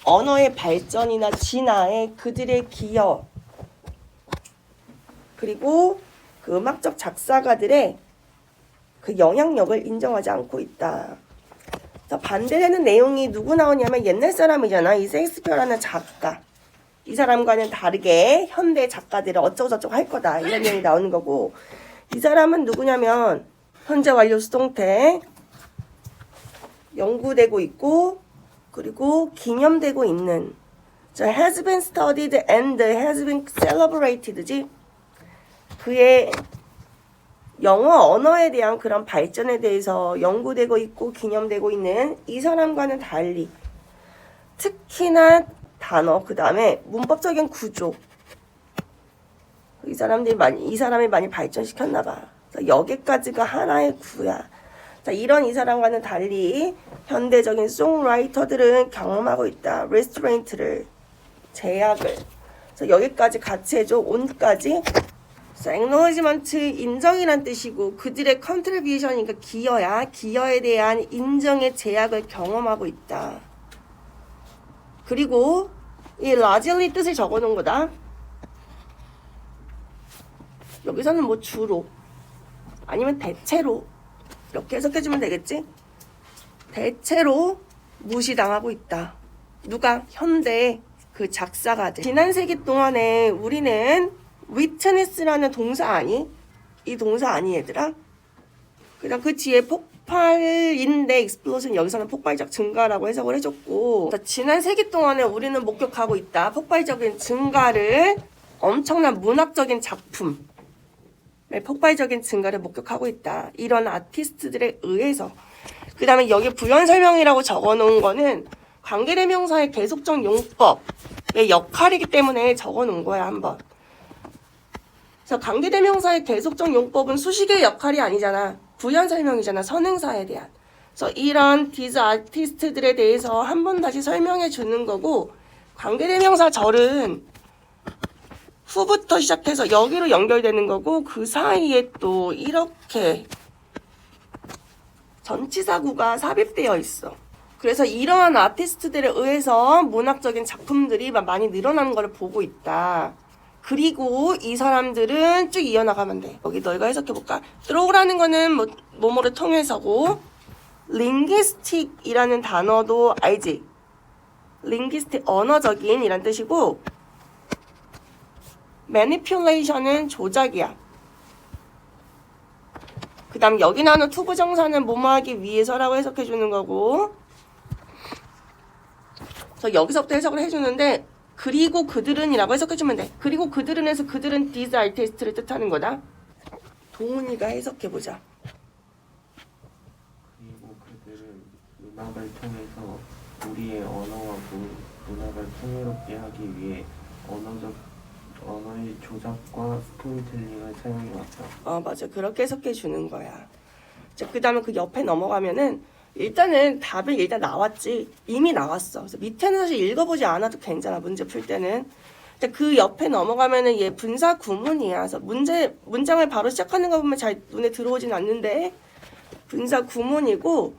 언어의 발전이나 진화에 그들의 기여, 그리고 그 음악적 작사가들의 그 영향력을 인정하지 않고 있다. 반대되는 내용이 누구 나오냐면 옛날 사람이잖아. 이 셰익스피어라는 작가. 이 사람과는 다르게 현대 작가들은 어쩌고저쩌고 할 거다. 이런 내용이 나오는 거고, 이 사람은 누구냐면 현재 완료 수동태 연구되고 있고, 그리고 기념되고 있는 has been studied and has been celebrated지. 그의 영어 언어에 대한 그런 발전에 대해서 연구되고 있고 기념되고 있는 이 사람과는 달리 특히나 단어, 그 다음에 문법적인 구조, 이 사람이 많이 발전시켰나 봐. 여기까지가 하나의 구야. 자, 이런 이 사람과는 달리 현대적인 송라이터들은 경험하고 있다. restraint를, 제약을. 그래서 여기까지 같이 해줘. on까지. acknowledgement, 인정이란 뜻이고, 그들의 contribution, 그러니까 기여야. 기여에 대한 인정의 제약을 경험하고 있다. 그리고 이 largely 뜻을 적어놓은 거다. 여기서는 뭐 주로 아니면 대체로 이렇게 해석해주면 되겠지? 대체로 무시당하고 있다. 누가? 현대 그 작사가들. 지난 세기 동안에 우리는 witness라는 동사 아니? 이 동사 아니 얘들아? 그냥 그 뒤에 폭발인데 explosion, 여기서는 폭발적 증가라고 해석을 해줬고, 지난 세기 동안에 우리는 목격하고 있다. 폭발적인 증가를, 엄청난 문학적인 작품, 폭발적인 증가를 목격하고 있다. 이런 아티스트들에 의해서. 그 다음에 여기 부연 설명이라고 적어놓은 거는 관계대명사의 계속적 용법의 역할이기 때문에 적어놓은 거야, 한번. 그래서 관계대명사의 계속적 용법은 수식의 역할이 아니잖아. 부연 설명이잖아, 선행사에 대한. 그래서 이런 디즈 아티스트들에 대해서 한 번 다시 설명해 주는 거고, 관계대명사 절은 후부터 시작해서 여기로 연결되는 거고, 그 사이에 또 이렇게 전치사구가 삽입되어 있어. 그래서 이러한 아티스트들에 의해서 문학적인 작품들이 많이 늘어나는 걸 보고 있다. 그리고 이 사람들은 쭉 이어나가면 돼. 여기 너희가 해석해볼까? throw라는 거는 뭐뭐를 통해서고, linguistic이라는 단어도 알지? linguistic, 언어적인 이란 뜻이고, manipulation은 조작이야. 그 다음 여기 나오는 투부정사는 뭐뭐하기 위해서라고 해석해주는 거고, 그래서 여기서부터 해석을 해주는데, 그리고 그들은이라고 해석해주면 돼. 그리고 그들은에서 그들은 these artist를 뜻하는 거다. 동훈이가 해석해보자. 그리고 그들은 음악을 통해서 우리의 언어와 문학을 풍요롭게 하기 위해 언어의 조작과 스토리텔링을 사용해왔다. 맞아. 그렇게 해석해주는 거야. 자, 그 다음에 그 옆에 넘어가면은 일단은 답이 일단 나왔지. 이미 나왔어. 그래서 밑에는 사실 읽어보지 않아도 괜찮아. 문제 풀 때는. 그 옆에 넘어가면은 얘 분사 구문이야. 그래서 문장을 바로 시작하는 거 보면 잘 눈에 들어오진 않는데, 분사 구문이고,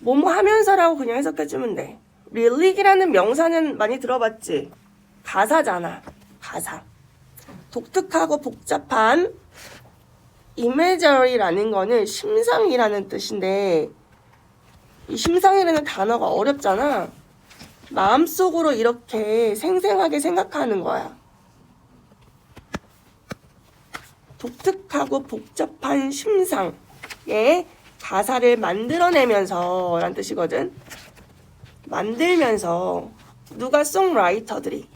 뭐뭐 하면서라고 그냥 해석해주면 돼. 릴릭이라는 명사는 많이 들어봤지? 가사잖아. 가사. 독특하고 복잡한 imagery라는 거는 심상이라는 뜻인데, 이 심상이라는 단어가 어렵잖아. 마음속으로 이렇게 생생하게 생각하는 거야. 독특하고 복잡한 심상의 가사를 만들어내면서 라는 뜻이거든. 만들면서 누가 송라이터들이.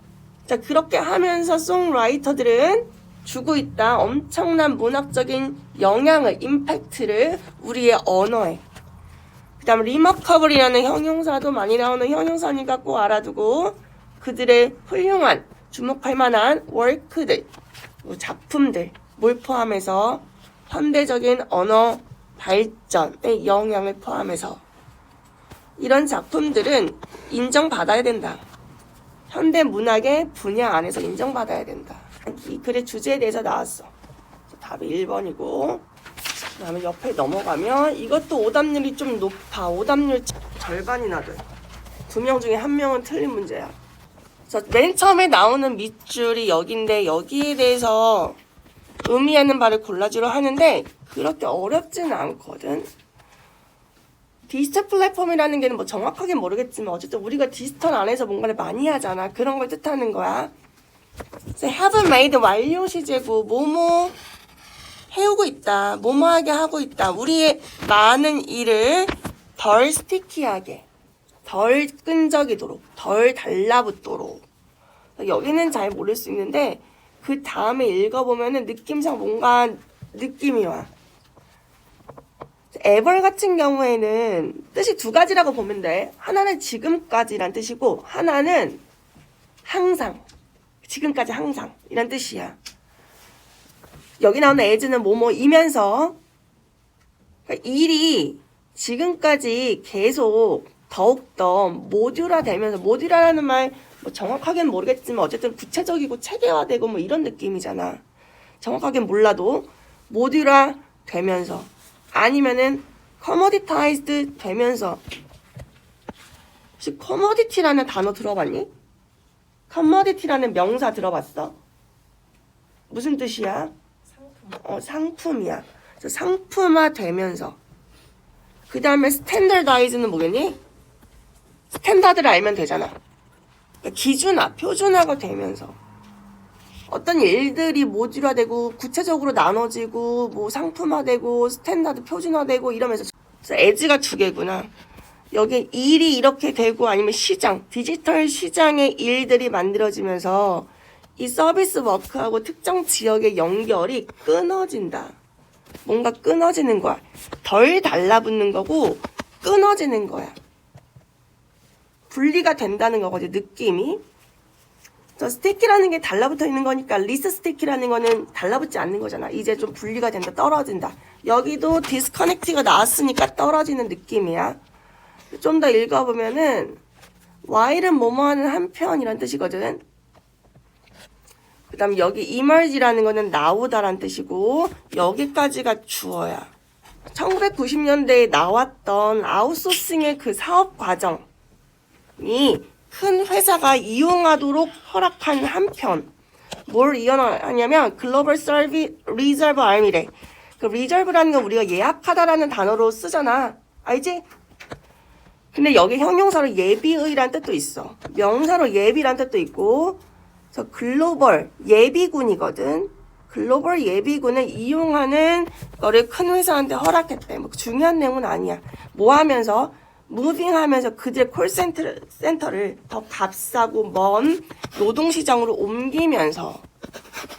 자, 그렇게 하면서 송라이터들은 주고 있다. 엄청난 문학적인 영향을, 임팩트를 우리의 언어에. 그 다음 remarkable이라는 형용사도 많이 나오는 형용사니까 꼭 알아두고, 그들의 훌륭한, 주목할 만한 work들, 작품들, 뭘 포함해서 현대적인 언어 발전의 영향을 포함해서 이런 작품들은 인정받아야 된다. 현대 문학의 분야 안에서 인정받아야 된다. 이 글의 주제에 대해서 나왔어. 답이 1번이고, 그 다음에 옆에 넘어가면 이것도 오답률이 좀 높아. 오답률 절반이나 돼. 두 명 중에 한 명은 틀린 문제야. 그래서 맨 처음에 나오는 밑줄이 여기인데 여기에 대해서 의미하는 바를 골라주려 하는데 그렇게 어렵지는 않거든. 디지털 플랫폼이라는 게 뭐 정확하게 모르겠지만 어쨌든 우리가 디지털 안에서 뭔가를 많이 하잖아. 그런 걸 뜻하는 거야. 그래서 have made 완료 시제고 뭐뭐 해오고 있다. 뭐뭐하게 하고 있다. 우리의 많은 일을 덜 스티키하게, 덜 끈적이도록, 덜 달라붙도록. 여기는 잘 모를 수 있는데 그 다음에 읽어보면은 느낌상 뭔가 느낌이 와. ever 같은 경우에는 뜻이 두 가지라고 보면 돼. 하나는 지금까지란 뜻이고 하나는 항상, 지금까지 항상 이란 뜻이야. 여기 나오는 as는 뭐뭐이면서 그러니까 일이 지금까지 계속 더욱더 모듈화 되면서, 모듈화라는 말 뭐 정확하게는 모르겠지만 어쨌든 구체적이고 체계화되고 뭐 이런 느낌이잖아. 정확하게는 몰라도 모듈화 되면서 아니면은 커머디타이즈드 되면서. 혹시 커머디티라는 단어 들어봤니? 커머디티라는 명사 들어봤어? 무슨 뜻이야? 상품이야. 그래서 상품화 되면서. 그 다음에 스탠더다이즈는 뭐겠니? 스탠다드를 알면 되잖아. 그러니까 기준화, 표준화가 되면서. 어떤 일들이 모듈화되고 구체적으로 나눠지고 뭐 상품화되고 스탠다드 표준화되고 이러면서. 그래서 as가 두 개구나. 여기 일이 이렇게 되고 아니면 시장, 디지털 시장의 일들이 만들어지면서 이 서비스 워크하고 특정 지역의 연결이 끊어진다. 뭔가 끊어지는 거야. 덜 달라붙는 거고 끊어지는 거야. 분리가 된다는 거거든, 느낌이. 저 스티키라는 게 달라붙어 있는 거니까 리스 스티키라는 거는 달라붙지 않는 거잖아. 이제 좀 분리가 된다, 떨어진다. 여기도 디스커넥트가 나왔으니까 떨어지는 느낌이야. 좀 더 읽어보면은 while은 뭐뭐하는 한편이란 뜻이거든. 그 다음 여기 emerge라는 거는 나오다란 뜻이고 여기까지가 주어야. 1990년대에 나왔던 아웃소싱의 그 사업 과정이 큰 회사가 이용하도록 허락한 한편. 뭘 이용하냐면 글로벌 서비스 리저브 아미래. 그 리저브라는 건 우리가 예약하다라는 단어로 쓰잖아. 알지? 근데 여기 형용사로 예비의란 뜻도 있어. 명사로 예비란 뜻도 있고. 그래서 글로벌 예비군이거든. 글로벌 예비군을 이용하는 거를 큰 회사한테 허락했대. 뭐 중요한 내용은 아니야. 뭐 하면서? 무빙하면서 그들의 콜센터를 더 값싸고 먼 노동시장으로 옮기면서.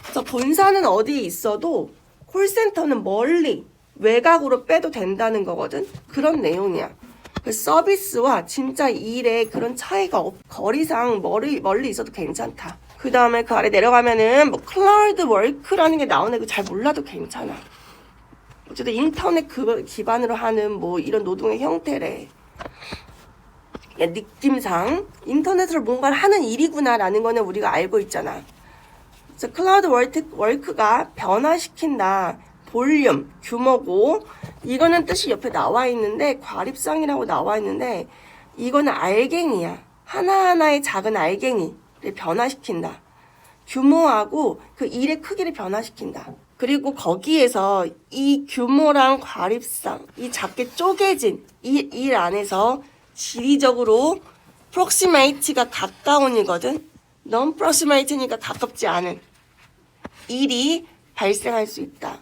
그래서 본사는 어디에 있어도 콜센터는 멀리 외곽으로 빼도 된다는 거거든. 그런 내용이야. 서비스와 진짜 일에 그런 차이가 거리상 멀리 있어도 괜찮다. 그 다음에 그 아래 내려가면은 뭐 클라우드 워크라는 게 나오네. 그거 잘 몰라도 괜찮아. 어쨌든 인터넷 기반으로 하는 뭐 이런 노동의 형태래. 느낌상 인터넷으로 뭔가를 하는 일이구나라는 거는 우리가 알고 있잖아. 그래서 클라우드 워크가 변화시킨다. 볼륨, 규모고 이거는 뜻이 옆에 나와 있는데 과립상이라고 나와 있는데 이거는 알갱이야. 하나하나의 작은 알갱이를 변화시킨다. 규모하고 그 일의 크기를 변화시킨다. 그리고 거기에서 이 규모랑 과립상, 이 작게 쪼개진 이 일 안에서 지리적으로 proximate가 가까운이거든. non-proximate니까 가깝지 않은 일이 발생할 수 있다.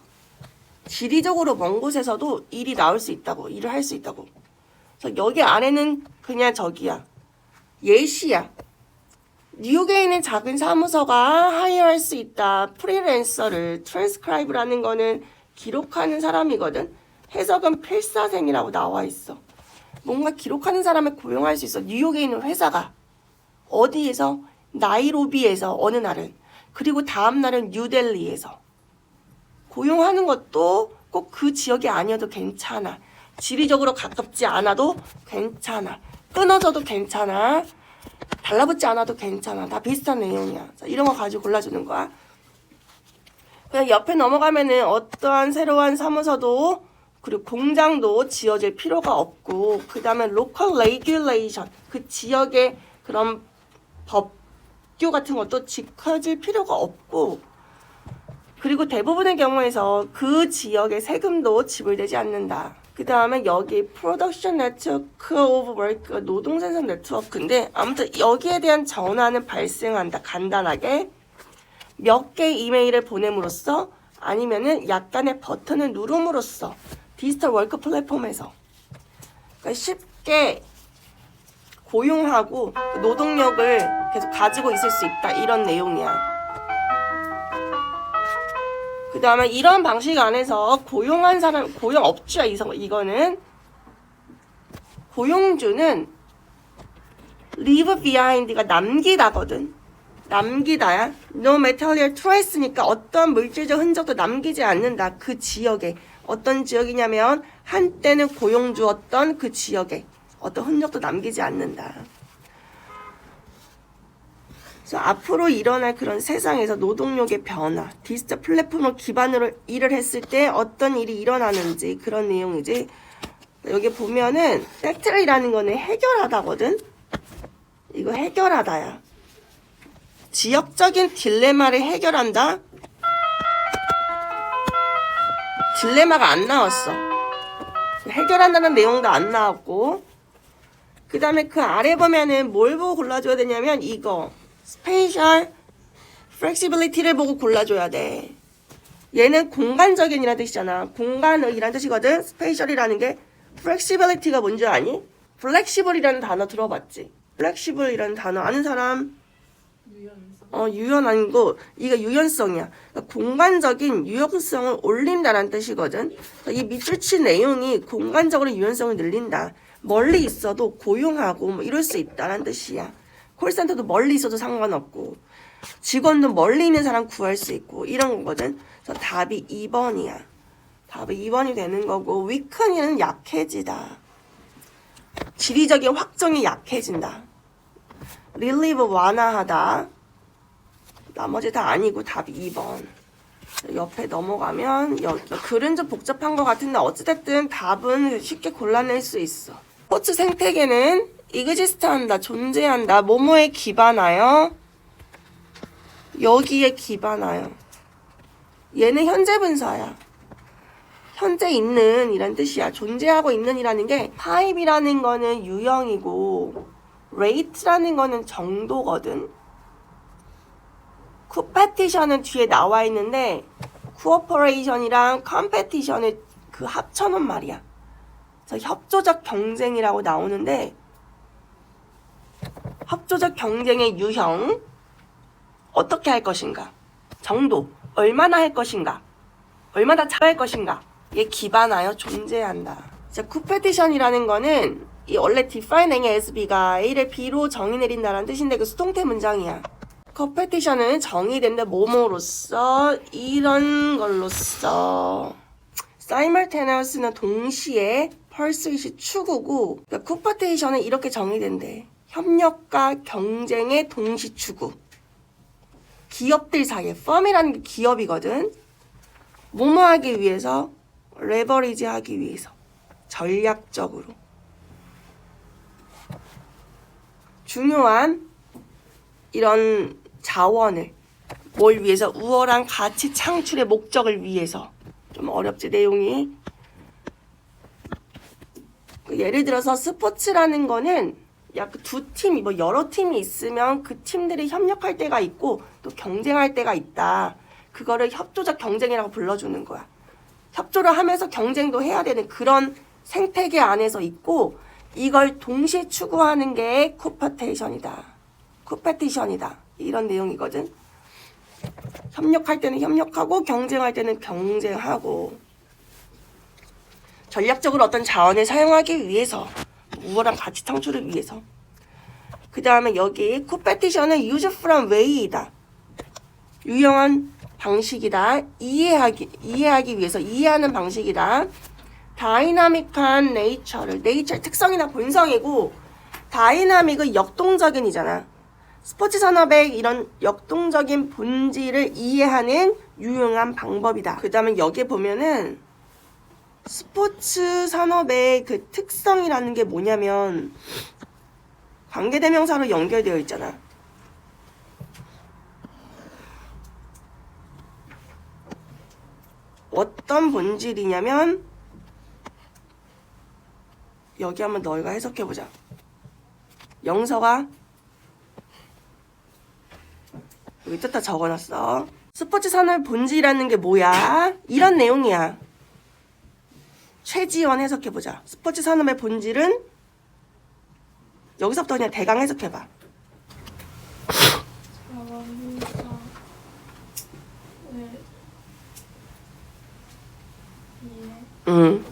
지리적으로 먼 곳에서도 일이 나올 수 있다고, 일을 할 수 있다고. 그래서 여기 안에는 그냥 저기야. 예시야. 뉴욕에 있는 작은 사무소가 하이어할 수 있다. 프리랜서를 트랜스크라이브라는 거는 기록하는 사람이거든. 해석은 필사생이라고 나와 있어. 뭔가 기록하는 사람을 고용할 수 있어. 뉴욕에 있는 회사가. 어디에서? 나이로비에서 어느 날은. 그리고 다음 날은 뉴델리에서. 고용하는 것도 꼭 그 지역이 아니어도 괜찮아. 지리적으로 가깝지 않아도 괜찮아. 끊어져도 괜찮아. 달라붙지 않아도 괜찮아. 다 비슷한 내용이야. 자, 이런 거 가지고 골라주는 거야. 그냥 옆에 넘어가면은 어떠한 새로운 사무소도 그리고 공장도 지어질 필요가 없고, 그 다음에 local regulation, 그 지역의 그런 법규 같은 것도 지켜질 필요가 없고, 그리고 대부분의 경우에서 그 지역의 세금도 지불되지 않는다. 그 다음에 여기 production network of work, 노동 생산 네트워크인데, 아무튼 여기에 대한 전환은 발생한다. 간단하게 몇 개의 이메일을 보냄으로써 아니면은 약간의 버튼을 누름으로써 디지털 워크 플랫폼에서, 그러니까 쉽게 고용하고 노동력을 계속 가지고 있을 수 있다, 이런 내용이야. 그 다음에 이런 방식 안에서 고용한 사람, 고용업주야. 이거는 고용주는 leave behind가 남기다거든. 남기다야. No material trace니까 어떤 물질적 흔적도 남기지 않는다. 그 지역에. 어떤 지역이냐면 한때는 고용주였던 그 지역에 어떤 흔적도 남기지 않는다. 그래서 앞으로 일어날 그런 세상에서 노동력의 변화, 디지털 플랫폼을 기반으로 일을 했을 때 어떤 일이 일어나는지 그런 내용이지. 여기 보면은 팩트리라는 거는 해결하다거든. 이거 해결하다야. 지역적인 딜레마를 해결한다. 딜레마가 안 나왔어. 해결한다는 내용도 안 나왔고, 그 다음에 그 아래 보면은 뭘 보고 골라줘야 되냐면 이거 스페이셜 플렉시빌리티를 보고 골라줘야 돼. 얘는 공간적인이라는 뜻이잖아. 공간이라는 뜻이거든. 스페이셜이라는 게. 플렉시빌리티가 뭔지 아니? 플렉시블이라는 단어 들어봤지? 플렉시블이라는 단어 아는 사람? 유연 아니고 이게 유연성이야. 그러니까 공간적인 유연성을 올린다는 뜻이거든. 이 밑줄 친 내용이 공간적으로 유연성을 늘린다. 멀리 있어도 고용하고 뭐 이럴 수 있다는 뜻이야. 콜센터도 멀리 있어도 상관없고 직원도 멀리 있는 사람 구할 수 있고 이런 거거든. 그래서 답이 2번이야. 답이 2번이 되는 거고, weaken이는 약해지다. 지리적인 확정이 약해진다. relieve 완화하다. 나머지 다 아니고 답이 2번. 옆에 넘어가면 여기 글은 좀 복잡한 것 같은데 어찌됐든 답은 쉽게 골라낼 수 있어. 스포츠 생태계는 exist한다, 존재한다. 뭐뭐에 기반하여, 여기에 기반하여. 얘는 현재 분사야. 현재 있는 이란 뜻이야. 존재하고 있는 이라는 게 타입이라는 거는 유형이고 rate라는 거는 정도거든. competition은 뒤에 나와 있는데 cooperation이랑 competition을 그 합쳐놓은 말이야. 그래서 협조적 경쟁이라고 나오는데 협조적 경쟁의 유형 어떻게 할 것인가? 정도 얼마나 할 것인가? 얼마나 잘할 것인가? 에 기반하여 존재한다. 자, competition이라는 거는 이 원래 defining asB가 A를 B로 정의 내린다는 뜻인데 그 수동태 문장이야. competition은 정의된다. 뭐뭐로써 이런 걸로써. simultaneous는 동시에, pursuit이 추구고, 그러니까 competition은 이렇게 정의된대. 협력과 경쟁의 동시 추구. 기업들 사이에, firm이라는 게 기업이거든. 뭐뭐 하기 위해서, 레버리지 하기 위해서, 전략적으로. 중요한 이런 자원을 뭘 위해서? 우월한 가치 창출의 목적을 위해서. 좀 어렵지 내용이. 예를 들어서 스포츠라는 거는 약 두 팀, 뭐 여러 팀이 있으면 그 팀들이 협력할 때가 있고 또 경쟁할 때가 있다. 그거를 협조적 경쟁이라고 불러주는 거야. 협조를 하면서 경쟁도 해야 되는 그런 생태계 안에서 있고 이걸 동시에 추구하는 게 컴페티션이다. 이런 내용이거든. 협력할 때는 협력하고 경쟁할 때는 경쟁하고 전략적으로 어떤 자원을 사용하기 위해서 우월한 가치 창출을 위해서. 그 다음에 여기 컴페티션은 useful way이다. 유용한 방식이다. 이해하기 위해서 이해하는 방식이다. 다이나믹한 네이처를, 네이처의 특성이나 본성이고 다이나믹은 역동적인이잖아. 스포츠 산업의 이런 역동적인 본질을 이해하는 유용한 방법이다. 그 다음에 여기 보면은 스포츠 산업의 그 특성이라는 게 뭐냐면 관계대명사로 연결되어 있잖아. 어떤 본질이냐면 여기 한번 너희가 해석해보자. 영서가 여기 뜻다 적어놨어. 스포츠 산업의 본질이라는 게 뭐야? 이런 내용이야. 최지원 해석해보자. 스포츠 산업의 본질은 여기서부터 그냥 대강 해석해봐. 응.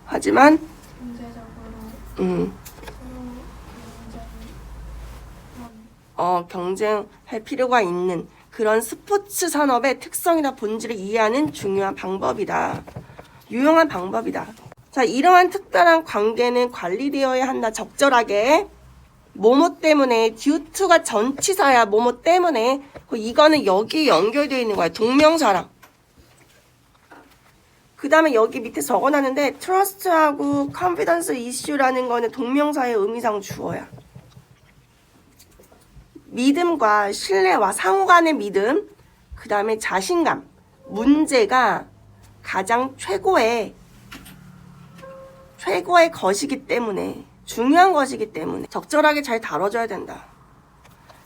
하지만 경제적으로 경쟁할 필요가 있는 그런 스포츠 산업의 특성이나 본질을 이해하는 중요한 방법이다. 유용한 방법이다. 자, 이러한 특별한 관계는 관리되어야 한다. 적절하게. 뭐뭐 때문에 due to가 전치사야. 뭐뭐 때문에. 이거는 여기 연결되어 있는 거야. 동명사랑. 그 다음에 여기 밑에 적어놨는데 trust하고 confidence issue라는 거는 동명사의 의미상 주어야. 믿음과 신뢰와 상호 간의 믿음, 그 다음에 자신감, 문제가 가장 최고의 것이기 때문에, 중요한 것이기 때문에 적절하게 잘 다뤄줘야 된다.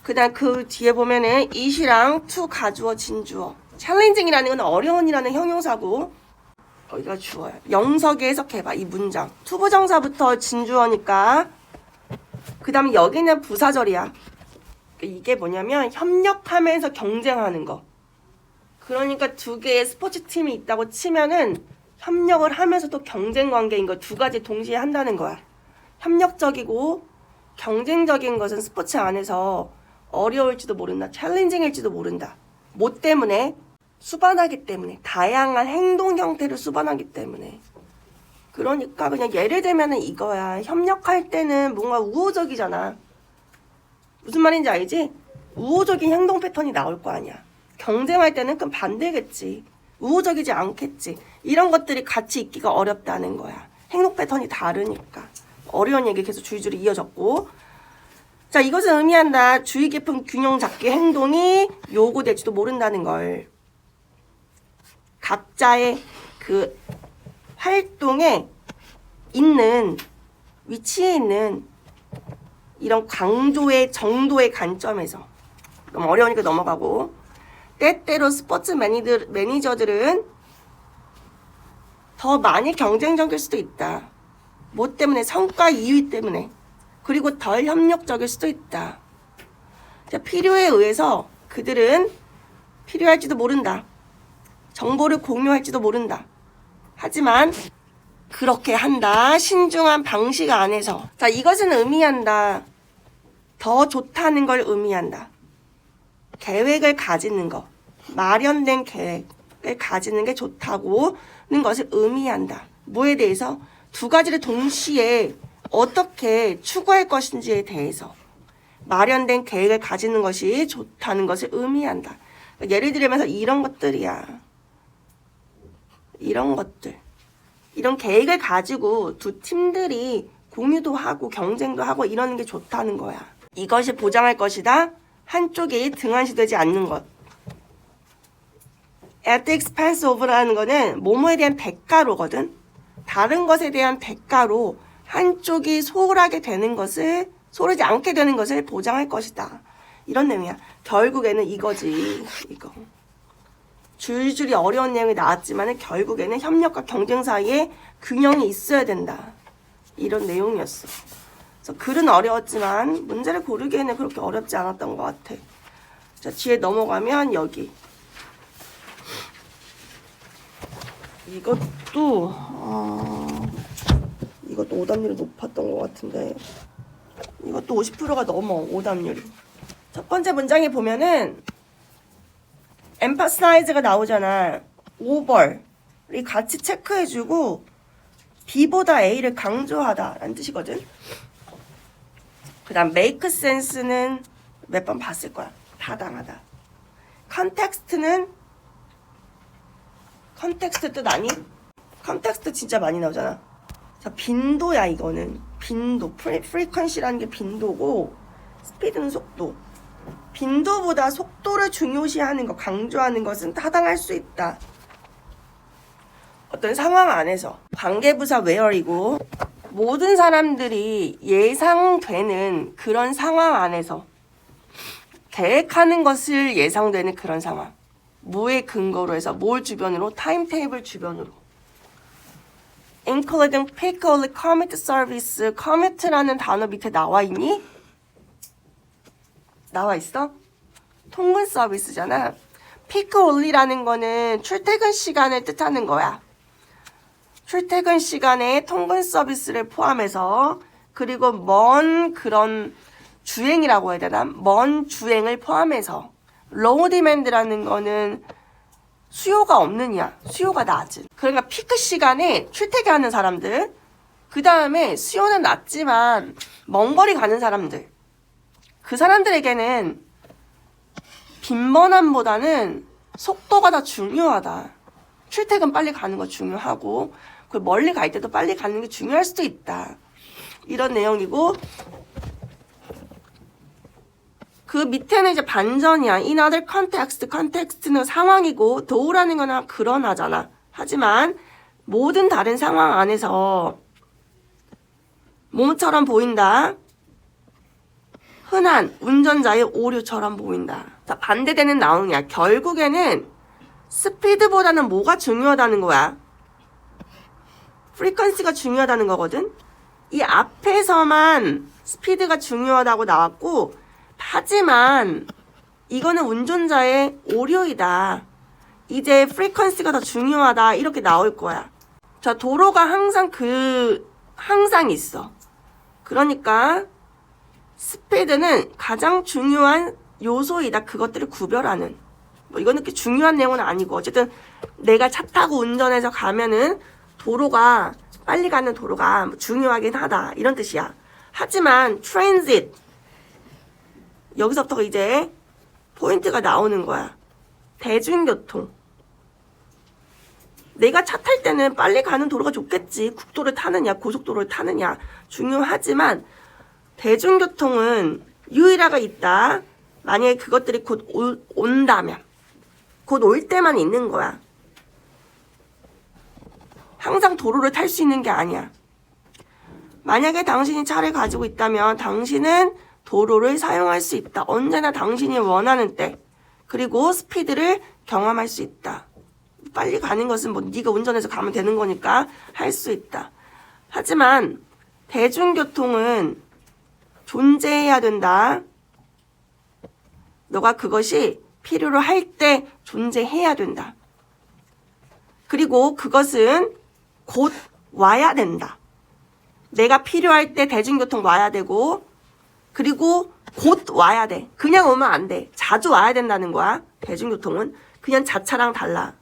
그 다음 그 뒤에 보면은 it이랑 to 가주어 진주어. challenging이라는 건 어려운이라는 형용사고 여기가 주어야. 영석에 해석해봐. 이 문장. 투부정사부터 진주어니까. 그 다음에 여기는 부사절이야. 이게 뭐냐면 협력하면서 경쟁하는 거. 그러니까 두 개의 스포츠 팀이 있다고 치면은 협력을 하면서 또 경쟁 관계인 거 두 가지 동시에 한다는 거야. 협력적이고 경쟁적인 것은 스포츠 안에서 어려울지도 모른다. 챌린징일지도 모른다. 뭐 때문에? 수반하기 때문에. 다양한 행동 형태를 수반하기 때문에. 그러니까 그냥 예를 들면은 이거야. 협력할 때는 뭔가 우호적이잖아. 무슨 말인지 알지? 우호적인 행동 패턴이 나올 거 아니야. 경쟁할 때는 그럼 반대겠지. 우호적이지 않겠지. 이런 것들이 같이 있기가 어렵다는 거야. 행동 패턴이 다르니까. 어려운 얘기 계속 줄줄이 이어졌고. 자, 이것은 의미한다. 주의 깊은 균형 잡기 행동이 요구될지도 모른다는 걸. 각자의 그 활동에 있는, 위치에 있는 이런 강조의 정도의 관점에서. 너무 어려우니까 넘어가고. 때때로 스포츠 매니저들은 더 많이 경쟁적일 수도 있다. 뭐 때문에? 성과 이유 때문에. 그리고 덜 협력적일 수도 있다. 자, 필요에 의해서 그들은 필요할지도 모른다. 정보를 공유할지도 모른다. 하지만 그렇게 한다. 신중한 방식 안에서. 자, 이것은 의미한다. 더 좋다는 걸 의미한다. 계획을 가지는 거. 마련된 계획을 가지는 게 좋다고는 것을 의미한다. 뭐에 대해서? 두 가지를 동시에 어떻게 추구할 것인지에 대해서 마련된 계획을 가지는 것이 좋다는 것을 의미한다. 예를 들면서 이런 것들이야. 이런 것들. 이런 계획을 가지고 두 팀들이 공유도 하고 경쟁도 하고 이러는 게 좋다는 거야. 이것이 보장할 것이다. 한쪽이 등한시되지 않는 것. At the expense of라는 거는 뭐뭐에 대한 대가로거든. 다른 것에 대한 대가로 한쪽이 소홀하게 되는 것을, 소홀하지 않게 되는 것을 보장할 것이다. 이런 내용이야. 결국에는 이거지. 이거. 줄줄이 어려운 내용이 나왔지만 결국에는 협력과 경쟁 사이에 균형이 있어야 된다. 이런 내용이었어. 그래서 글은 어려웠지만 문제를 고르기에는 그렇게 어렵지 않았던 것 같아. 자, 뒤에 넘어가면 여기. 이것도 오답률이 높았던 것 같은데 이것도 50%가 넘어. 오답률이. 첫 번째 문장에 보면은 emphasize가 나오잖아. over이 같이 체크해주고 B보다 A를 강조하다 라는 뜻이거든. 그 다음 make sense는 몇 번 봤을 거야. 타당하다. 컨텍스트는 컨텍스트 뜻 아니? 컨텍스트 진짜 많이 나오잖아. 자, 빈도야 이거는. 빈도. 프리퀀시라는 게 빈도고 스피드는 속도. 빈도보다 속도를 중요시하는 거, 강조하는 것은 타당할 수 있다. 어떤 상황 안에서 관계부사 where이고 모든 사람들이 예상되는 그런 상황 안에서 계획하는 것을 예상되는 그런 상황. 뭐의 근거로 해서 뭘 주변으로? 타임테이블 주변으로. including pickle commit service. commit라는 단어 밑에 나와 있니? 나와 있어? 통근 서비스잖아. pick only라는 거는 출퇴근 시간을 뜻하는 거야. 출퇴근 시간에 통근 서비스를 포함해서 그리고 먼 그런 주행이라고 해야 되나? 먼 주행을 포함해서 low demand라는 거는 수요가 없느냐, 수요가 낮은. 그러니까 피크 시간에 출퇴근하는 사람들, 그 다음에 수요는 낮지만 먼 거리 가는 사람들, 그 사람들에게는 빈번함보다는 속도가 더 중요하다. 출퇴근 빨리 가는 거 중요하고 그 멀리 갈 때도 빨리 가는 게 중요할 수도 있다. 이런 내용이고 그 밑에는 이제 반전이야. In other context, context는 상황이고 though라는 거는 그러나잖아. 하지만 모든 다른 상황 안에서 몸처럼 보인다. 흔한 운전자의 오류처럼 보인다. 자, 반대되는 나운이야. 결국에는 스피드보다는 뭐가 중요하다는 거야? 프리퀀시가 중요하다는 거거든. 이 앞에서만 스피드가 중요하다고 나왔고 하지만 이거는 운전자의 오류이다. 이제 프리퀀시가 더 중요하다. 이렇게 나올 거야. 자, 도로가 항상 있어. 그러니까 스피드는 가장 중요한 요소이다. 그것들을 구별하는. 뭐 이거는 그렇게 중요한 내용은 아니고 어쨌든 내가 차 타고 운전해서 가면은 도로가 빨리 가는 도로가 중요하긴 하다. 이런 뜻이야. 하지만 transit 여기서부터 이제 포인트가 나오는 거야. 대중교통. 내가 차 탈 때는 빨리 가는 도로가 좋겠지. 국도를 타느냐 고속도로를 타느냐 중요하지만 대중교통은 유일화가 있다. 만약에 그것들이 곧 온다면 곧 올 때만 있는 거야. 항상 도로를 탈 수 있는 게 아니야. 만약에 당신이 차를 가지고 있다면 당신은 도로를 사용할 수 있다. 언제나 당신이 원하는 때. 그리고 스피드를 경험할 수 있다. 빨리 가는 것은 뭐 네가 운전해서 가면 되는 거니까 할 수 있다. 하지만 대중교통은 존재해야 된다. 너가 그것이 필요로 할 때 존재해야 된다. 그리고 그것은 곧 와야 된다. 내가 필요할 때 대중교통 와야 되고 그리고 곧 와야 돼. 그냥 오면 안 돼. 자주 와야 된다는 거야. 대중교통은. 그냥 자차랑 달라.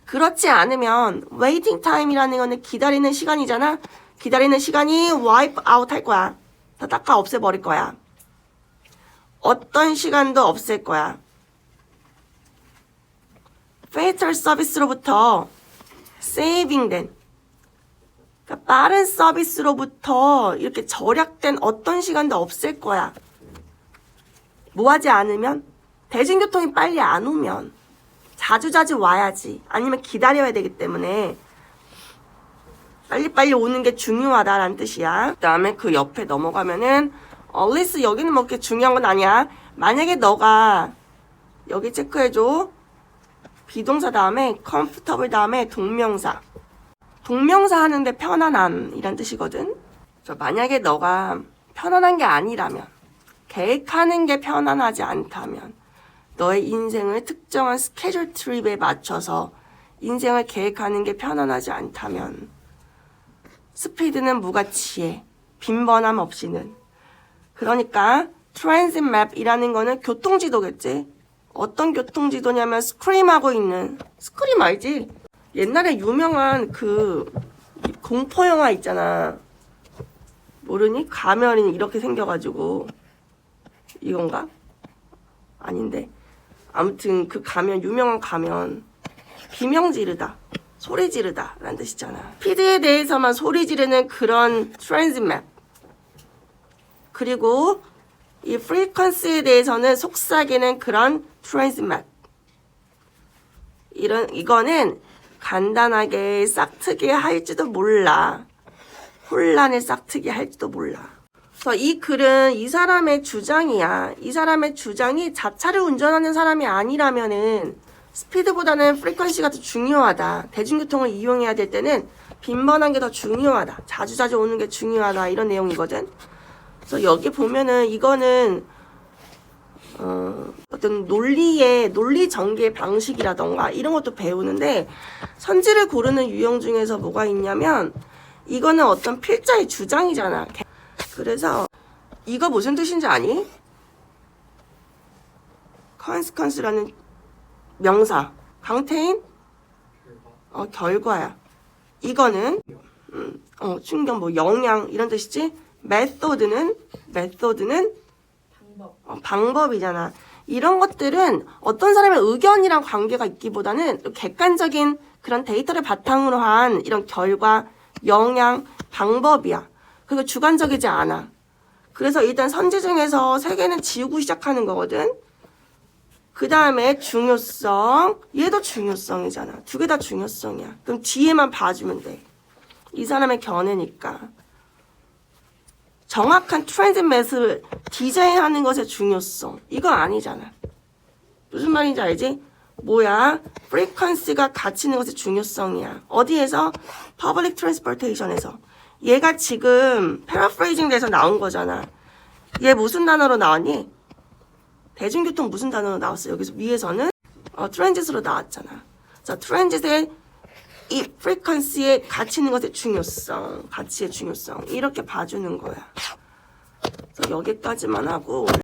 그렇지 않으면 waiting time이라는 거는 기다리는 시간이잖아. 기다리는 시간이 wipe out 할 거야. 다 닦아 없애버릴 거야. 어떤 시간도 없앨 거야. faster 서비스로부터 세이빙된 그러니까 빠른 서비스로부터 이렇게 절약된 어떤 시간도 없앨 거야. 뭐 하지 않으면 대중교통이 빨리 안 오면 자주자주 와야지. 아니면 기다려야 되기 때문에 빨리빨리 오는 게 중요하다라는 뜻이야. 그 다음에 그 옆에 넘어가면은 unless 여기는 뭐 그렇게 중요한 건 아니야. 만약에 너가 여기 체크해줘. 비동사 다음에 comfortable 다음에 동명사. 동명사 하는데 편안함 이란 뜻이거든. 만약에 너가 편안한 게 아니라면 계획하는 게 편안하지 않다면 너의 인생을 특정한 스케줄 트립에 맞춰서 인생을 계획하는 게 편안하지 않다면 스피드는 무가치해. 빈번함 없이는. 그러니까 트랜sit 맵이라는 거는 교통지도겠지. 어떤 교통지도냐면 스크림하고 있는 스크림 알지? 옛날에 유명한 그 공포영화 있잖아. 모르니? 가면이 이렇게 생겨가지고 이건가? 아닌데 아무튼 그 가면, 유명한 가면, 비명 지르다, 소리 지르다 라는 뜻이잖아. 스피드에 대해서만 소리 지르는 그런 트랜스밋. 그리고 이 프리퀀시에 대해서는 속삭이는 그런 트랜스밋. 이거는 간단하게 싹트게 할지도 몰라. 혼란을 싹트게 할지도 몰라. 그래서 이 글은 이 사람의 주장이야. 이 사람의 주장이 자차를 운전하는 사람이 아니라면은 스피드보다는 프리퀀시가 더 중요하다. 대중교통을 이용해야 될 때는 빈번한 게 더 중요하다. 자주자주 오는 게 중요하다. 이런 내용이거든. 그래서 여기 보면은 이거는 어떤 논리 전개 방식이라던가 이런 것도 배우는데 선지를 고르는 유형 중에서 뭐가 있냐면 이거는 어떤 필자의 주장이잖아. 그래서 이거 무슨 뜻인지 아니? consequence라는 명사 강태인 결과야. 이거는 충격 뭐 영향 이런 뜻이지. method는 방법이잖아. 이런 것들은 어떤 사람의 의견이랑 관계가 있기보다는 객관적인 그런 데이터를 바탕으로 한 이런 결과, 영향, 방법이야. 그리고 주관적이지 않아. 그래서 일단 선지 중에서 3개는 지우고 시작하는 거거든. 그 다음에 중요성, 얘도 중요성이잖아. 2개 다 중요성이야. 그럼 뒤에만 봐주면 돼. 이 사람의 견해니까. 정확한 트랜스밋을 디자인하는 것의 중요성. 이거 아니잖아. 무슨 말인지 알지? 뭐야? 프리퀀시가 갇히는 것의 중요성이야. 어디에서? 퍼블릭 트랜스포테이션에서. 얘가 지금 패러프레이징 돼서 나온 거잖아. 얘 무슨 단어로 나왔니? 대중교통 무슨 단어로 나왔어? 여기서 위에서는 트랜짓으로 나왔잖아. 자, 트랜짓의 이 프리퀀시에 갇히는 것의 중요성, 가치의 중요성 이렇게 봐주는 거야. 그래서 여기까지만 하고